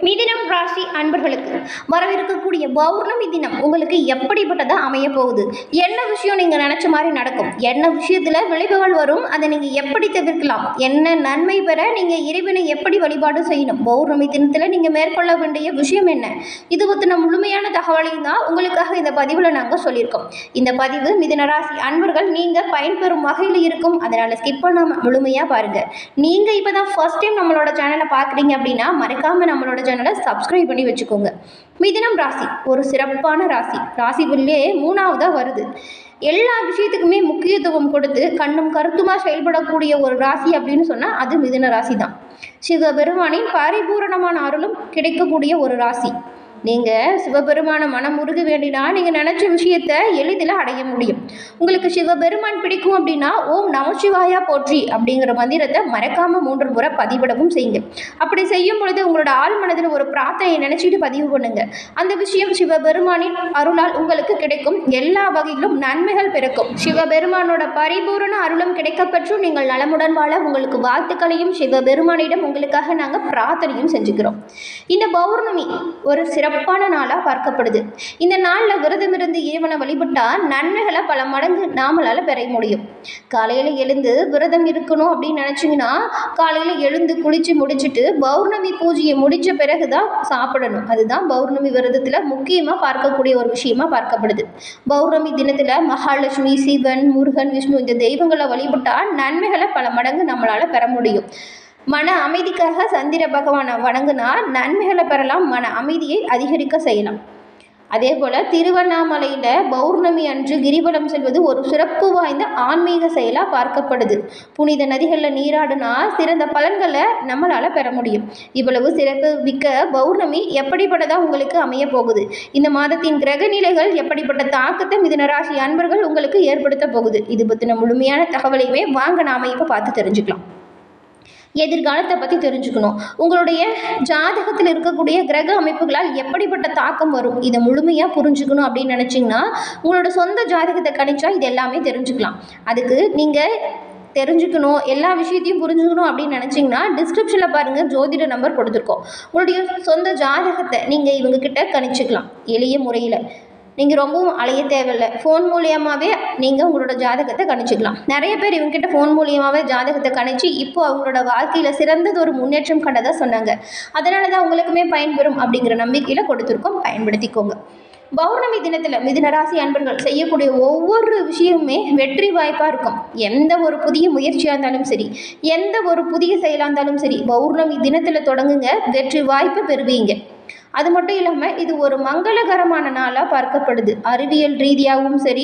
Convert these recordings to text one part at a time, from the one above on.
மிதினம் ராசி அன்பர்களுக்கு வரவிருக்கக்கூடிய பௌர்ணமி தினம் உங்களுக்கு எப்படிப்பட்டதா அமைய போகுது, என்ன விஷயம் நீங்கள் நினச்ச மாதிரி நடக்கும், என்ன விஷயத்தில் விளைவுகள் வரும், அதை நீங்கள் எப்படி தவிர்க்கலாம், என்ன நன்மை பெற நீங்கள் இறைவனை எப்படி வழிபாடு செய்யணும், பௌர்ணமி தினத்தில் நீங்கள் மேற்கொள்ள வேண்டிய விஷயம் என்ன, இது பற்றின முழுமையான தகவலையும் தான் உங்களுக்காக இந்த பதிவில் நாங்கள் சொல்லியிருக்கோம். இந்த பதிவு மிதுன ராசி அன்பர்கள் நீங்கள் பயன்பெறும் வகையில் இருக்கும், அதனால் ஸ்கிப் பண்ணாமல் முழுமையாக பாருங்கள். நீங்கள் இப்போ தான் ஃபர்ஸ்ட் டைம் நம்மளோட சேனலை பார்க்குறீங்க அப்படின்னா மறக்காமல் நம்மளோட சேனலை சப்ஸ்கிரைப் பண்ணி வச்சுக்கோங்க. மிதுனம் ராசி ஒரு சிறப்பான ராசி, ராசிக்குள்ளே மூணாவதாக வருது. எல்லா விஷயத்துக்குமே முக்கியத்துவம் கொடுத்து கண்ணும் கருத்துமாக செயல்படக்கூடிய ஒரு ராசி அப்படின்னு சொன்னால் அது மிதுன ராசி தான். சிவபெருமானின் பரிபூரணமான அருளும் கிடைக்கக்கூடிய ஒரு ராசி. நீங்கள் சிவபெருமான மனம் உருக வேண்டினா நீங்கள் நினச்ச விஷயத்தை எளிதில் அடைய முடியும். உங்களுக்கு சிவபெருமான் பிடிக்கும் அப்படின்னா ஓம் நமசிவாயா போற்றி அப்படிங்கிற மந்திரத்தை மறக்காமல் 3 முறை பதிவிடவும் செய்யுங்க. அப்படி செய்யும் பொழுது உங்களோட ஆள் மனதில் ஒரு பிரார்த்தனையை நினச்சிட்டு பதிவு பண்ணுங்க. அந்த விஷயம் சிவபெருமானின் அருளால் உங்களுக்கு கிடைக்கும், எல்லா வகையிலும் நன்மைகள் பிறக்கும். சிவபெருமானோட பரிபூரண அருளும் கிடைக்கப்பெற்றும் நீங்கள் நலமுடன் வாழ உங்களுக்கு வாழ்த்துக்களையும் சிவபெருமானிடம் உங்களுக்காக நாங்கள் பிரார்த்தனையும் செஞ்சுக்கிறோம். இந்த பௌர்ணமி ஒரு சிறப்பான நாளாக பார்க்கப்படுது. இந்த நாளில் விரதம் இருந்து இறைவனை வழிபட்டால் நன்மைகளை பல மடங்கு நாமளால் பெற முடியும். காலையில் எழுந்து விரதம் இருக்கணும் அப்படின்னு நினச்சிங்கன்னா காலையில் எழுந்து குளித்து முடிச்சுட்டு பௌர்ணமி பூஜையை முடித்த பிறகு தான் சாப்பிடணும். அதுதான் பௌர்ணமி விரதத்தில் முக்கியமாக பார்க்கக்கூடிய ஒரு விஷயமா பார்க்கப்படுது. பௌர்ணமி தினத்தில் மகாலட்சுமி, சிவன், முருகன், விஷ்ணு இந்த தெய்வங்களை வழிபட்டால் நன்மைகளை பல மடங்கு நம்மளால் பெற முடியும். மன அமைதிக்காக சந்திர பகவானை வணங்கினால் நன்மைகளை பெறலாம், மன அமைதியை அதிகரிக்க செய்யலாம். அதே போல் திருவண்ணாமலையில் பௌர்ணமி அன்று கிரிவலம் செல்வது ஒரு சிறப்பு வாய்ந்த ஆன்மீக செயலாக பார்க்கப்படுது. புனித நதிகளில் நீராடினா சிறந்த பலன்களை நம்மளால் பெற முடியும். இவ்வளவு சிறப்பு மிக்க பௌர்ணமி எப்படிப்பட்டதாக உங்களுக்கு அமைய போகுது, இந்த மாதத்தின் கிரக நிலைகள் எப்படிப்பட்ட தாக்கத்தை மிதுன ராசி அன்பர்கள் உங்களுக்கு ஏற்படுத்த போகுது, இது பற்றின முழுமையான தகவலையுமே வாங்க நாம் இப்போ பார்த்து தெரிஞ்சுக்கலாம். எதிர்காலத்தை பற்றி தெரிஞ்சுக்கணும், உங்களுடைய ஜாதகத்தில் இருக்கக்கூடிய கிரக அமைப்புகளால் எப்படிப்பட்ட தாக்கம் வரும், இதை முழுமையாக புரிஞ்சுக்கணும் அப்படின்னு நினச்சிங்கன்னா உங்களோட சொந்த ஜாதகத்தை கணிச்சா இது எல்லாமே தெரிஞ்சுக்கலாம். அதுக்கு நீங்கள் தெரிஞ்சுக்கணும், எல்லா விஷயத்தையும் புரிஞ்சுக்கணும் அப்படின்னு நினச்சிங்கன்னா டிஸ்கிரிப்ஷனில் பாருங்கள், ஜோதிட நம்பர் கொடுத்துருக்கோம். உங்களுடைய சொந்த ஜாதகத்தை நீங்கள் இவங்கக்கிட்ட கணிச்சிக்கலாம் எளிய முறையில். நீங்கள் ரொம்பவும் அலைய தேவையில்லை, ஃபோன் மூலியமாகவே நீங்கள் உங்களோட ஜாதகத்தை கணிச்சிக்கலாம். நிறைய பேர் இவங்ககிட்ட ஃபோன் மூலியமாகவே ஜாதகத்தை கணிச்சு இப்போது அவங்களோட வாழ்க்கையில் சிறந்தது ஒரு முன்னேற்றம் கண்டதாக சொன்னாங்க. அதனால தான் உங்களுக்குமே பயன்பெறும் அப்படிங்கிற நம்பிக்கையில் கொடுத்துருக்கோம், பயன்படுத்திக்கோங்க. பௌர்ணமி தினத்தில் மிதுன ராசி அன்பர்கள் செய்யக்கூடிய ஒவ்வொரு விஷயமுமே வெற்றி வாய்ப்பாக இருக்கும். எந்த ஒரு புதிய முயற்சியாக இருந்தாலும் சரி, எந்த ஒரு புதிய செயலாக இருந்தாலும் சரி, பௌர்ணமி தினத்தில் தொடங்குங்க, வெற்றி வாய்ப்பு பெறுவீங்க. அது மட்டும் இல்லாமல் இது ஒரு மங்களகரமான நாளாக பார்க்கப்படுது. அறிவியல் ரீதியாகவும் சரி,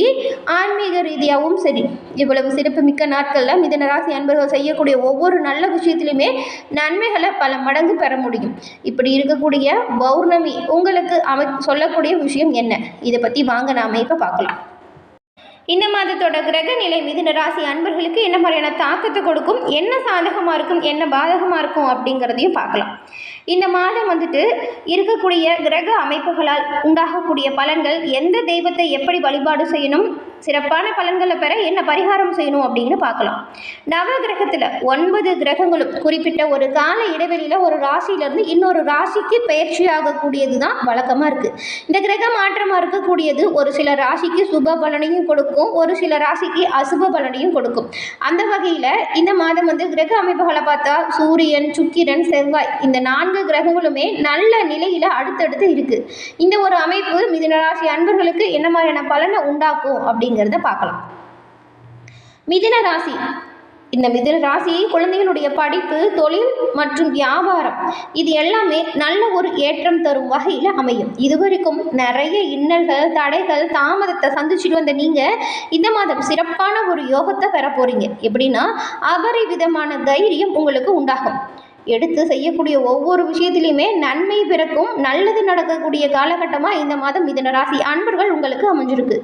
ஆன்மீக ரீதியாகவும் சரி, இவ்வளவு சிறப்பு மிக்க நாட்களில் மிதுன ராசி அன்பர்கள் செய்யக்கூடிய ஒவ்வொரு நல்ல விஷயத்திலுமே நன்மைகளை பல மடங்கு பெற முடியும். இப்படி இருக்கக்கூடிய பௌர்ணமி உங்களுக்கு சொல்லக்கூடிய விஷயம் என்ன, இதை பற்றி வாங்க நாம இப்போ பார்க்கலாம். இந்த மாதத்தோட கிரக நிலை மிதுன ராசி அன்பர்களுக்கு என்ன மாதிரியான தாக்கத்தை கொடுக்கும், என்ன சாதகமாக இருக்கும், என்ன பாதகமாக இருக்கும் அப்படிங்கிறதையும் பார்க்கலாம். இந்த மாதம் இருக்கக்கூடிய கிரக அமைப்புகளால் உண்டாகக்கூடிய பலன்கள், எந்த தெய்வத்தை எப்படி வழிபாடு செய்யணும், சிறப்பான பலன்களை பெற என்ன பரிகாரம் செய்யணும் அப்படின்னு பார்க்கலாம். நவ கிரகத்தில் 9 கிரகங்களும் குறிப்பிட்ட ஒரு கால இடைவெளியில் ஒரு ராசியிலிருந்து இன்னொரு ராசிக்கு பயிற்சி ஆகக்கூடியது தான் வழக்கமாக இருக்குது. இந்த கிரக மாற்றமாக இருக்கக்கூடியது ஒரு சில ராசிக்கு சுப பலனையும் கொடுக்கும், ஒரு சில ராசிக்கு அசுப பலனையும் கொடுக்கும். அந்த வகையில் இந்த மாதம் கிரக அமைப்புகளை பார்த்தா சூரியன், சுக்கிரன், செவ்வாய் இந்த 4 கிரகங்களுமே நல்ல நிலையில் அடுத்தடுத்து இருக்குது. இந்த ஒரு அமைப்பு மிதுன ராசி அன்பர்களுக்கு என்ன மாதிரியான பலனை உண்டாக்கும் அப்படிங்கிறத பார்க்கலாம். மிதுன ராசி, இந்த மிதுன ராசி குழந்தைகளுடைய படிப்பு, தொழில் மற்றும் வியாபாரம் இது எல்லாமே நல்ல ஒரு ஏற்றம் தரும் வகையில் அமையும். இதுவரைக்கும் நிறைய இன்னல்கள், தடைகள், தாமதத்தை சந்திச்சுட்டு வந்த நீங்கள் இந்த மாதம் சிறப்பான ஒரு யோகத்தை பெற போகிறீங்க. எப்படின்னா அபரிவிதமான தைரியம் உங்களுக்கு உண்டாகும். எடுத்து செய்யக்கூடிய ஒவ்வொரு விஷயத்திலையுமே நன்மை பிறக்கும், நல்லது நடக்கக்கூடிய காலகட்டமாக இந்த மாதம் மிதுன ராசி அன்பர்கள் உங்களுக்கு அமைஞ்சிருக்கு.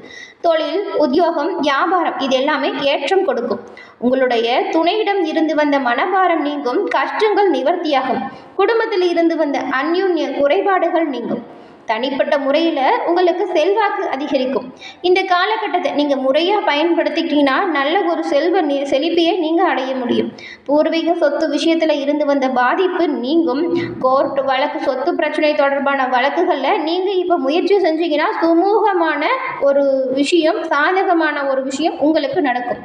தொழில், உத்தியோகம், வியாபாரம் இது எல்லாமே ஏற்றம் கொடுக்கும். உங்களுடைய துணையிடம் இருந்து வந்த மனபாரம் நீங்கும், கஷ்டங்கள் நிவர்த்தியாகும், குடும்பத்தில் இருந்து வந்த அந்யோன்ய குறைபாடுகள் நீங்கும். தனிப்பட்ட முறையில் உங்களுக்கு செல்வாக்கு அதிகரிக்கும். இந்த காலகட்டத்தை நீங்கள் முறையாக பயன்படுத்திக்கிட்டீங்கன்னா நல்ல ஒரு செழிப்பையை நீங்கள் அடைய முடியும். பூர்வீக சொத்து விஷயத்தில் இருந்து வந்த பாதிப்பு நீங்கும். கோர்ட் வழக்கு, சொத்து பிரச்சனை தொடர்பான வழக்குகளில் நீங்கள் இப்போ முயற்சி செஞ்சீங்கன்னா சுமூகமான ஒரு விஷயம், சாதகமான ஒரு விஷயம் உங்களுக்கு நடக்கும்.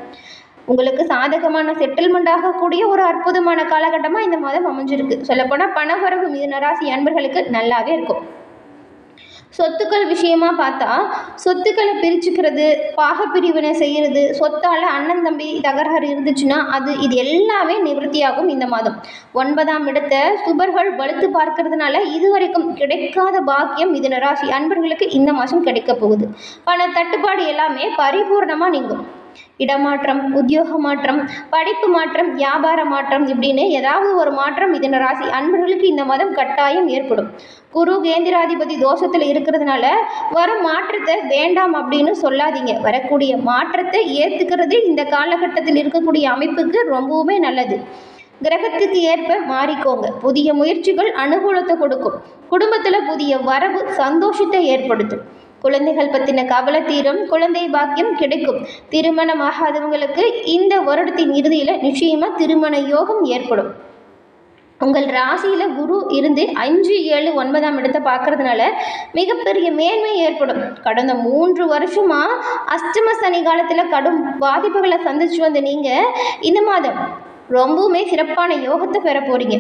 உங்களுக்கு சாதகமான செட்டில்மெண்ட் ஆகக்கூடிய ஒரு அற்புதமான காலகட்டமாக இந்த மாதம் அமைஞ்சிருக்கு. சொல்லப்போனால் பணவரவு மிதுன ராசி அன்பர்களுக்கு நல்லாவே இருக்கும். சொத்துக்கள் விஷயமா பார்த்தா சொத்துக்களை பிரிச்சுக்கிறது, பாகப்பிரிவினை செய்கிறது, சொத்தால் அண்ணன் தம்பி தகராறு இருந்துச்சுன்னா இது எல்லாமே நிவர்த்தியாகும். இந்த மாதம் 9ஆம் இடத்தை சுபர்கள் வலுத்து பார்க்கறதுனால இதுவரைக்கும் கிடைக்காத பாக்கியம் மிதுன ராசி அன்பர்களுக்கு இந்த மாதம் கிடைக்க போகுது. பண தட்டுப்பாடு எல்லாமே பரிபூர்ணமாக நீங்கும். இடமாற்றம், உத்தியோக மாற்றம், படிப்பு மாற்றம், வியாபார மாற்றம் இப்படின்னு ஏதாவது ஒரு மாற்றம் மிதுன ராசி அன்பர்களுக்கு இந்த மாதம் கட்டாயம் ஏற்படும். குரு கேந்திராதிபதி தோஷத்தில் இருக்கிறதுனால வரும் மாற்றத்தை வேண்டாம் அப்படின்னு சொல்லாதீங்க. வரக்கூடிய மாற்றத்தை ஏற்றுக்கிறது இந்த காலகட்டத்தில் இருக்கக்கூடிய அமைப்புக்கு ரொம்பவுமே நல்லது. கிரகத்துக்கு ஏற்ப மாறிக்கோங்க. புதிய முயற்சிகள் அனுகூலத்தை கொடுக்கும். குடும்பத்தில் புதிய வரவு சந்தோஷத்தை ஏற்படுத்தும். குழந்தைகள் பற்றின கவலை தீரும். குழந்தை பாக்கியம் கிடைக்கும். திருமணமாகாதவங்களுக்கு இந்த வருடத்தின் இறுதியில் நிச்சயமாக திருமண யோகம் ஏற்படும். உங்கள் ராசியில் குரு இருந்து 5, 7, 9ஆம் இடத்தை பார்க்கறதுனால மிகப்பெரிய மேன்மை ஏற்படும். கடந்த 3 வருஷமாக அஷ்டம சனி காலத்தில் கடும் பாதிப்புகளை சந்திச்சு வந்த நீங்கள் இந்த மாதம் ரொம்பவுமே சிறப்பான யோகத்தை பெற போகிறீங்க.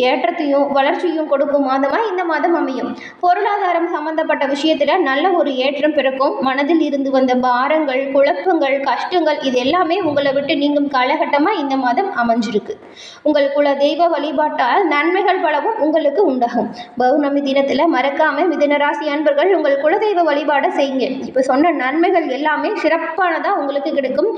ஏற்றத்தையும் வளர்ச்சியும் கொடுக்கும் மாதமாக இந்த மாதம் அமையும். பொருளாதாரம் சம்பந்தப்பட்ட விஷயத்தில் நல்ல ஒரு ஏற்றம் பிறக்கும். மனதில் இருந்து வந்த பாரங்கள், குழப்பங்கள், கஷ்டங்கள் இது எல்லாமே உங்களை விட்டு நீங்கும் காலகட்டமாக இந்த மாதம் அமைஞ்சிருக்கு. உங்கள் குல தெய்வ வழிபாட்டால் நன்மைகள் பலவும் உங்களுக்கு உண்டாகும். பௌர்ணமி தினத்தில் மறக்காமல் மிதுன ராசி அன்பர்கள் உங்கள் குலதெய்வ வழிபாடை செய்யுங்க. இப்போ சொன்ன நன்மைகள் எல்லாமே சிறப்பானதாக உங்களுக்கு கிடைக்கும்.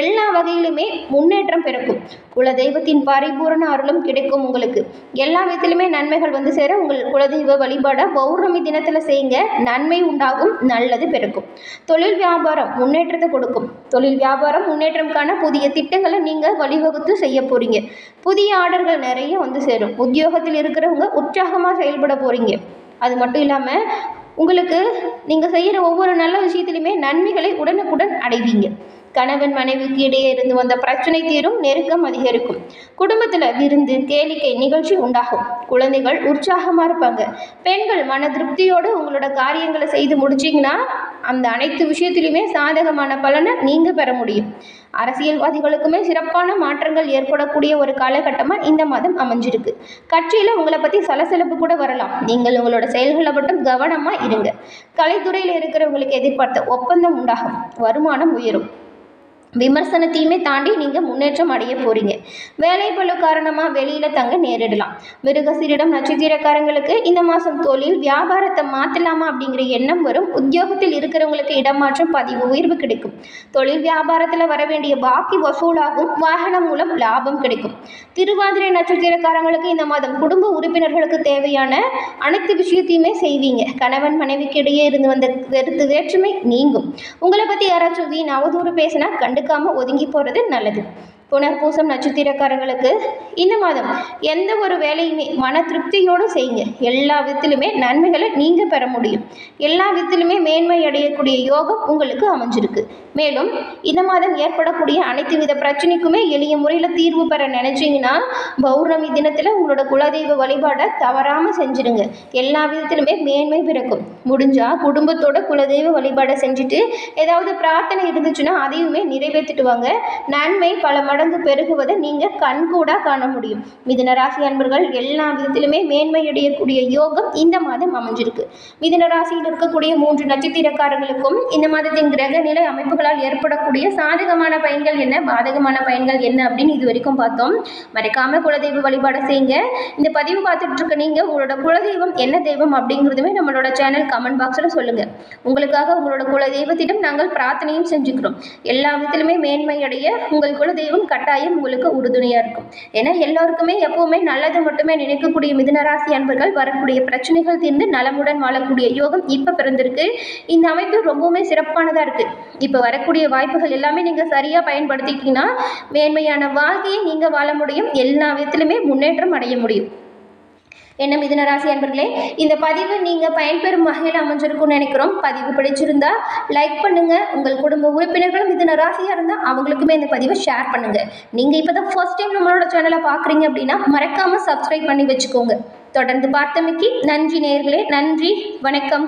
எல்லா வகையிலுமே முன்னேற்றம் பிறக்கும். குலதெய்வத்தின் பரிபூரண அருளும் கிடைக்கும். உங்களுக்கு எல்லா விதத்திலுமே நன்மைகள் வந்து சேர உங்கள் குலதெய்வ வழிபாடை பௌர்ணமி தினத்தில் செய்யுங்க. நன்மை உண்டாகும், நல்லது பிறக்கும். தொழில் வியாபாரம் முன்னேற்றத்தை கொடுக்கும். தொழில் வியாபாரம் முன்னேற்றம்கான புதிய திட்டங்களை நீங்கள் வழிவகுத்து செய்ய போகிறீங்க. புதிய ஆர்டர்கள் நிறைய வந்து சேரும். உத்தியோகத்தில் இருக்கிறவங்க உற்சாகமாக செயல்பட போகிறீங்க. அது மட்டும் இல்லாமல் உங்களுக்கு நீங்கள் செய்கிற ஒவ்வொரு நல்ல விஷயத்திலுமே நன்மைகளை உடனுக்குடன் அடைவீங்க. கணவன் மனைவிக்கு இடையே இருந்து வந்த பிரச்சனை தீரும். நெருக்கம் அதிகரிக்கும். குடும்பத்தில் விருந்து, கேளிக்கை நிகழ்ச்சி உண்டாகும். குழந்தைகள் உற்சாகமாக இருப்பாங்க. பெண்கள் மன திருப்தியோடு உங்களோட காரியங்களை செய்து முடிச்சிங்கன்னா அந்த அனைத்து விஷயத்திலுமே சாதகமான பலனை நீங்கள் பெற முடியும். அரசியல்வாதிகளுக்குமே சிறப்பான மாற்றங்கள் ஏற்படக்கூடிய ஒரு காலகட்டமாக இந்த மாதம் அமைஞ்சிருக்கு. கட்சியில் உங்களை பற்றி சலசலப்பு கூட வரலாம். நீங்கள் உங்களோட செயல்களை மட்டும் கவனமாக இருங்க. கலைத்துறையில் இருக்கிறவங்களுக்கு எதிர்பார்த்த ஒப்பந்தம் உண்டாகும். வருமானம் உயரும். விமர்சனத்தையுமே தாண்டி நீங்கள் முன்னேற்றம் அடைய போகிறீங்க. வேலை பளு காரணமாக வெளியில் தங்க நேரிடலாம். மிருகசீரிடம் நட்சத்திரக்காரங்களுக்கு இந்த மாதம் தொழில் வியாபாரத்தை மாற்றலாமா அப்படிங்கிற எண்ணம் வரும். உத்தியோகத்தில் இருக்கிறவங்களுக்கு இடமாற்றம், பதிவு உயர்வு கிடைக்கும். தொழில் வியாபாரத்தில் வர வேண்டிய பாக்கி வசூலாகும். வாகனம் மூலம் லாபம் கிடைக்கும். திருவாதிரை நட்சத்திரக்காரங்களுக்கு இந்த மாதம் குடும்ப உறுப்பினர்களுக்கு தேவையான அனைத்து விஷயத்தையுமே செய்வீங்க. கணவன் மனைவிக்கு இடையே இருந்து வந்த வேற்றுமை நீங்கும். உங்களை பற்றி யாராச்சும் வீண் அவதூறு பேசினா ஒதுங்கி போகிறது நல்லது. புனர்பூசம் நட்சத்திரக்காரங்களுக்கு இந்த மாதம் எந்த ஒரு வேலையுமே மன திருப்தியோடு செய்யுங்க. எல்லா விதத்திலுமே நன்மைகளை நீங்கள் பெற முடியும். எல்லா விதத்திலுமே மேன்மை அடையக்கூடிய யோகம் உங்களுக்கு அமைஞ்சிருக்கு. மேலும் இந்த மாதம் ஏற்படக்கூடிய அனைத்து வித பிரச்சனைக்குமே எளிய முறையில் தீர்வு பெற நினைச்சிங்கன்னா பௌர்ணமி தினத்தில் உங்களோட குலதெய்வ வழிபாடை தவறாமல் செஞ்சுடுங்க. எல்லா விதத்திலுமே மேன்மை பிறக்கும். முடிஞ்சால் குடும்பத்தோட குலதெய்வ வழிபாடை செஞ்சுட்டு ஏதாவது பிரார்த்தனை இருந்துச்சுன்னா அதையுமே நிறைவேற்றிட்டு வாங்க. நன்மை பல மடங்கு பெருகுவதை நீங்கள் கண்கூடாக காண முடியும். மிதுன ராசி அன்பர்கள் எல்லா விதத்திலுமே மேன்மை அடையக்கூடிய யோகம் இந்த மாதம் அமைஞ்சிருக்கு. மிதுன ராசியில் இருக்கக்கூடிய 3 நட்சத்திரக்காரர்களுக்கும் இந்த மாதத்தின் கிரக நிலை அமைப்புகளால் ஏற்படக்கூடிய சாதகமான பயன்கள் என்ன, பாதகமான பயன்கள் என்ன அப்படின்னு இது வரைக்கும் பார்த்தோம். மறக்காம குலதெய்வ வழிபாடை செய்யுங்க. இந்த பதிவு பார்த்துட்டு இருக்க நீங்கள் உங்களோட குலதெய்வம் என்ன தெய்வம் அப்படிங்கிறதுமே நம்மளோட சேனல் கமெண்ட் பாக்ஸில் சொல்லுங்கள். உங்களுக்காக உங்களோட குலதெய்வத்திடம் நாங்கள் பிரார்த்தனையும் செஞ்சுக்கிறோம். எல்லா விதத்திலுமே மேன்மை அடைய உங்கள் குலதெய்வம் கட்டாயம் உங்களுக்கு உறுதுணையாக இருக்கும். ஏன்னா எல்லோருக்குமே எப்பவுமே நல்லது மட்டுமே நினைக்கக்கூடிய மிதுனராசி அன்பர்கள் வரக்கூடிய பிரச்சனைகள் தீர்ந்து நலமுடன் வாழக்கூடிய யோகம் இப்போ பிறந்திருக்கு. இந்த அமைப்பு ரொம்பவுமே சிறப்பானதாக இருக்குது. இப்போ வரக்கூடிய வாய்ப்புகள் எல்லாமே நீங்கள் சரியாக பயன்படுத்திக்கிட்டீங்கன்னா மேன்மையான வாழ்க்கையை நீங்கள் வாழ முடியும். எல்லா விதத்திலுமே முன்னேற்றம் அடைய முடியும். என்ன மிதுன ராசி அன்பர்களே, இந்த பதிவு நீங்கள் பயன்பெறும் வகையில் அமைஞ்சிருக்கும்னு நினைக்கிறோம். பதிவு பிடிச்சிருந்தா லைக் பண்ணுங்க. உங்கள் குடும்ப உறுப்பினர்களும் மிதுன ராசியாக இருந்தால் அவங்களுக்குமே இந்த பதிவை ஷேர் பண்ணுங்க. நீங்கள் இப்போ தான் ஃபர்ஸ்ட் டைம் நம்மளோட சேனலை பார்க்குறீங்க அப்படின்னா மறக்காமல் சப்ஸ்கிரைப் பண்ணி வச்சுக்கோங்க. தொடர்ந்து பார்த்தமைக்கு நன்றி நேயர்களே. நன்றி, வணக்கம்.